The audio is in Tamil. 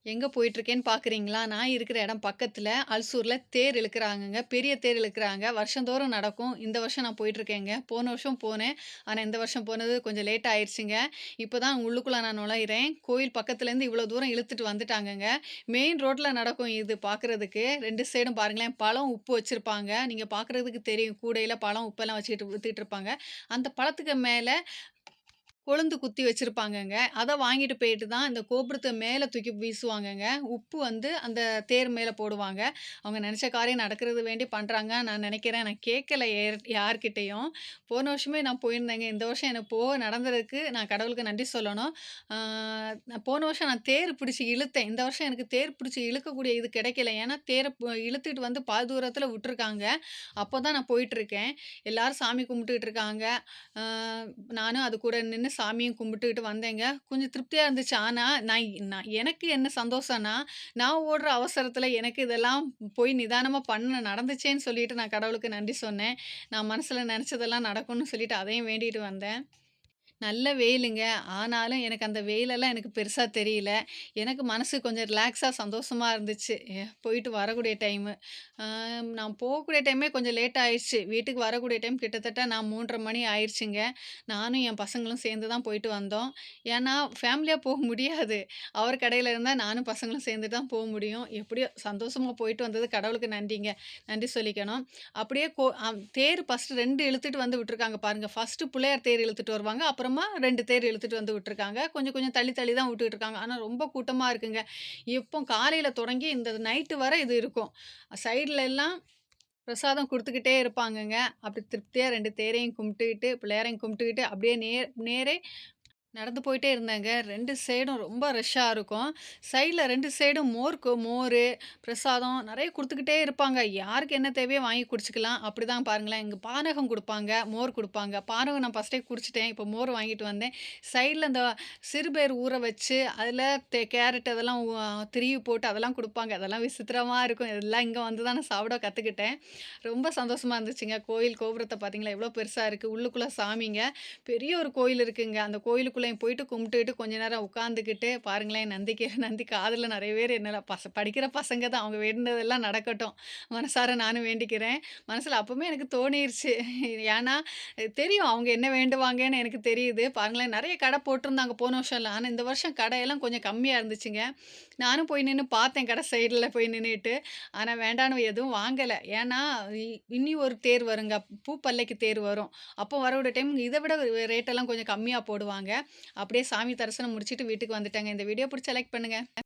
எங்க போயிட்டுருக்கேன்னு பார்க்குறீங்களா? நான் இருக்கிற இடம் பக்கத்துல அல்சூர்ல தேர் இழுக்குறாங்கங்க. பெரிய தேர் இழுக்குறாங்க. வருஷந்தோறும் நடக்கும். இந்த வருஷம் நான் போயிட்டுருக்கேங்க. போன வருஷம் போனேன். ஆனா, இந்த வருஷம் போனது கொஞ்சம் லேட் ஆயிருச்சுங்க. இப்ப தான் உள்ளுக்குள்ள நான் நுழையிறேன். கோயில் பக்கத்துலேருந்து இவ்வளோ தூரம் இழுத்துட்டு வந்துட்டாங்கங்க. மெயின் ரோட்ல நடக்கும் இது பார்க்குறதுக்கு. 2 சைடும் பாருங்களேன், பழம், உப்பு வச்சிருப்பாங்க. நீங்க பார்க்குறதுக்கு தெரியும். கூடையில பழம், உப்பெல்லாம் வச்சுட்டு வித்துட்டு இருப்பாங்க. அந்த பழத்துக்கு மேல கொழுந்து குத்தி வச்சிருப்பாங்கங்க. அத வாங்கிட்டு போயிட்டு தான் இந்த கோபுரத்து மேல தூக்கி வீசுவாங்கங்க. உப்பு வந்து அந்த தேர் மேல போடுவாங்க. அவங்க நெனச்ச காரியம் நடக்கிறது வேண்டி பண்றாங்க நான் நெனைக்கிறேன். நான் கேட்கல யார்கிட்டயும். போன வருஷமே நான் போயிருந்தேங்க. இந்த வருஷம் எனக்கு நடந்ததுக்கு நான் கடவுளுக்கு நன்றி சொல்லணும். ஆ நான் போன வருஷம் நான் தேர் பிடிச்சு இழுத்தேன். இந்த வருஷம் எனக்கு தேர் பிடிச்சு இழுக்கக்கூடிய இது கிடைக்கல. ஏன்னா தேர இழுத்துட்டு வந்து பாதி தூரத்தில விட்டுருக்காங்க. அப்ப தான் நான் போயிட்டுருக்கேன். எல்லாரும் சாமி கும்பிட்டுட்டு இருக்காங்க. ஆ நானும் அது கூட நின்னு சாமியும் கும்பிட்டுக்கிட்டு வந்தேங்க. கொஞ்சம் திருப்தியா இருந்துச்சு. ஆனா, நான் நான் எனக்கு என்ன சந்தோஷம்னா, நான் ஓடுற அவசரத்தில எனக்கு இதெல்லாம் போய் நிதானமா நடந்துச்சேன்னு சொல்லிட்டு நான் கடவுளுக்கு நன்றி சொன்னேன். நான் மனசுல நெனச்சதெல்லாம் நடக்கும்னு சொல்லிட்டு அதையும் வேண்டிட்டு வந்தேன். நல்ல வெயிலுங்க. ஆனாலும் எனக்கு அந்த வெயிலெல்லாம் எனக்கு பெருசா தெரியல. எனக்கு மனசு கொஞ்சம் ரிலாக்ஸா சந்தோஷமா இருந்துச்சு. போயிட்டு வரக்கூடிய டைமு. அ நான் போகக்கூடிய டைமே கொஞ்சம் லேட் ஆயிருச்சு. வீட்டுக்கு வரக்கூடிய டைம் கிட்டத்தட்ட நான் 3:30 மணி ஆயிருச்சுங்க. நானும் என் பசங்களும் சேர்ந்து தான் போயிட்டு வந்தோம். ஏன்னா, ஃபேமிலியா போக முடியாது. அவர் கடையில இருந்தா நானும் பசங்களும் சேர்ந்து தான் போ முடியும். எப்படியோ சந்தோஷமா போயிட்டு வந்தது கடவுளுக்கு நன்றிங்க. நன்றி சொல்லிக்கணும். அப்படியே தேர் ஃபர்ஸ்ட்டு 2 இழுத்துட்டு வந்து விட்டுருக்காங்க பாருங்க. ஃபர்ஸ்ட்டு புள்ளையார் தேர் இழுத்துட்டு வருவாங்க. அப்புறமா 2 தேர் இழுத்துட்டு வந்து விட்டுருக்காங்க. கொஞ்சம் கொஞ்சம் தள்ளி தள்ளி தான் விட்டுட்டு இருக்காங்க. ஆனா ரொம்ப கூட்டமா இருக்குங்க. இப்போ காலையில தொடங்கி இந்த நைட்டு வர இது இருக்கும். சைடுல எல்லாம் பிரசாதம் குடுத்துக்கிட்டே இருப்பாங்கங்க. அப்படி திருப்தியா 2 தேரையும் கும்பிட்டுக்கிட்டு, பிள்ளையாரையும் கும்பிட்டுக்கிட்டு அப்படியே நேரே நடந்து போயிட்டே இருந்தேங்க. 2 சைடும் ரொம்ப ரஷ்ஷா இருக்கும். சைட்ல 2 சைடும் மோரு, பிரசாதம் நெறைய குடுத்துக்கிட்டே இருப்பாங்க. யாருக்கு என்ன தேவையோ வாங்கி குடிச்சுக்கலாம். அப்படிதான் பாருங்களேன், இங்க பானகம் குடுப்பாங்க, மோர் குடுப்பாங்க. பானகம் நான் ஃபர்ஸ்ட்டே குடிச்சுட்டேன். இப்போ மோர் வாங்கிட்டு வந்தேன். சைட்ல இந்த சிறுபயிறு ஊற வச்சு, அதில கேரட் அதெல்லாம் திருவி போட்டு அதெல்லாம் குடுப்பாங்க. அதெல்லாம் விசித்திரமா இருக்கும். இதெல்லாம் இங்க வந்து தான் நான் சாப்பிட கத்துக்கிட்டேன். ரொம்ப சந்தோஷமா இருந்துச்சுங்க. கோயில் கோபுரத்த பார்த்தீங்களா, எவ்வளோ பெருசா இருக்கு. உள்ளுக்குள்ள சாமிங்க. பெரிய ஒரு கோயில் இருக்குங்க. அந்த கோயிலுக்குள்ளயும் போயிட்டு கும்பிட்டுட்டு கொஞ்ச நேரம் உட்காந்துக்கிட்டு பாருங்களேன், நந்தி காதுல நெறைய பேர் என்னல படிக்கிற பசங்க தான். அவங்க வேண்டுனதெல்லாம் நடக்கட்டும். மனசார நானும் வேண்டிக்கிறேன். மனசுல அப்பவுமே எனக்கு தோணிருச்சு. ஏன்னா, தெரியும் அவங்க என்ன வேண்டுவாங்கன்னு எனக்கு தெரியுது. பாருங்களேன் நெறைய கடை போட்டிருந்தாங்க போன வருஷம்லாம். ஆனா இந்த வருஷம் கடையெல்லாம் கொஞ்சம் கம்மியா இருந்துச்சுங்க. நானும் போய் நின்னு பார்த்தேன் கடை சைடுல போய் நின்னுட்டு. ஆனா வேண்டான்னு எதுவும் வாங்கல. ஏன்னா, இ இனி ஒரு தேர் வருங்க. பூ பல்லைக்கு தேர் வரும். அப்போ வரக்கூடிய டைம் இத விட ரேட்டெல்லாம் கொஞ்சம் கம்மியா போடுவாங்க. அப்படியே சாமி தரிசனம் முடிச்சுட்டு வீட்டுக்கு வந்துட்டேங்க. இந்த வீடியோ புடிச்சா லைக் பண்ணுங்க.